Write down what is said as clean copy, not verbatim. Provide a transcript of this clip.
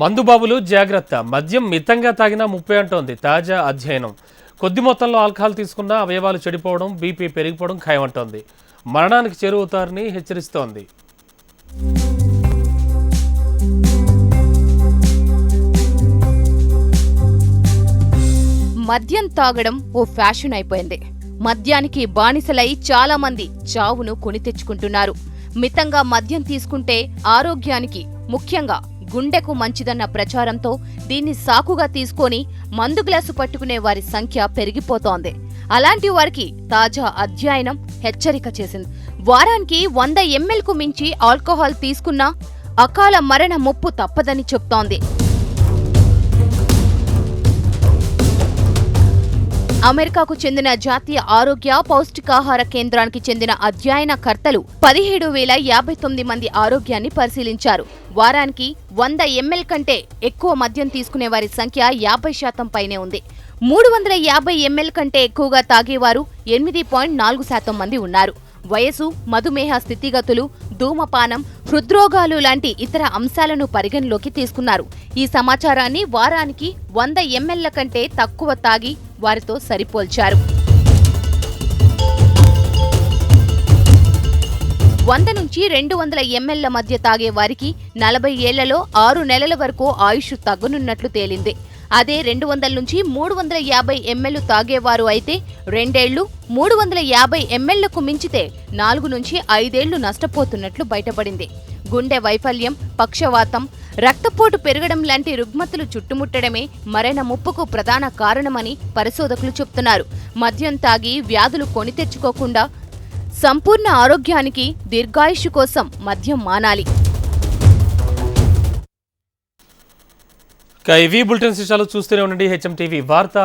మందుబాబులు జాగ్రత్త, మద్యం మితంగా తాగినా ముప్పే అంటోంది తాజా అధ్యయనం. కొద్ది మొత్తంలో ఆల్కహాల్ తీసుకున్నా అవయవాలు చెడిపోవడం, బీపీ పెరిగిపోవడం ఖాయమంటోంది. మరణానికి చేరువవుతారని హెచ్చరిస్తోంది. మద్యం తాగడం ఓ ఫ్యాషన్ అయిపోయింది. మద్యానికి బానిసలై చాలా మంది చావును కొని తెచ్చుకుంటున్నారు. మితంగా మద్యం తీసుకుంటే ఆరోగ్యానికి, ముఖ్యంగా గుండెకు మంచిదన్న ప్రచారంతో దీన్ని సాకుగా తీసుకొని మందు గ్లాసు పట్టుకునే వారి సంఖ్య పెరిగిపోతోంది. అలాంటి వారికి తాజా అధ్యయనం హెచ్చరిక చేసింది. వారానికి 100 ml మించి ఆల్కహాల్ తీసుకున్నా అకాల మరణ ముప్పు తప్పదని చెప్తోంది. అమెరికాకు చెందిన జాతీయ ఆరోగ్య పౌష్టికాహార కేంద్రానికి చెందిన అధ్యయనకర్తలు 17,059 మంది ఆరోగ్యాన్ని పరిశీలించారు. వారానికి 100 ml కంటే ఎక్కువ మద్యం తీసుకునే వారి సంఖ్య 50% పైనే ఉంది. 350 ml కంటే ఎక్కువగా తాగేవారు 8.4% మంది ఉన్నారు. వయసు, మధుమేహ స్థితిగతులు, ధూమపానం, హృద్రోగాలు లాంటి ఇతర అంశాలను పరిగణలోకి తీసుకున్నారు. ఈ సమాచారాన్ని వారానికి 100 ml కంటే తక్కువ తాగి వారితో సరిపోల్చారు. 100 నుంచి 200 ml మధ్య తాగే వారికి 40 ఏళ్లలో 6 నెలల వరకు ఆయుష్ తగ్గనున్నట్లు తేలింది. అదే 200 నుంచి 350 ml తాగేవారు అయితే 2 ఏళ్లు, 350 mlకు మించితే 4 నుంచి 5 ఏళ్లు నష్టపోతున్నట్లు బయటపడింది. గుండె వైఫల్యం, పక్షవాతం, రక్తపోటు పెరగడం లాంటి రుగ్మతలు చుట్టుముట్టడమే మరణ ముప్పుకు ప్రధాన కారణమని పరిశోధకులు చెబుతున్నారు. మద్యం తాగి వ్యాధులు కొని తెచ్చుకోకుండా సంపూర్ణ ఆరోగ్యానికి, దీర్ఘాయుష్ కోసం మద్యం మానాలి. ఇవి బులెటిన్ విశేషాలు చూస్తూనే ఉండండి. హెచ్ఎం టీవీ వార్త.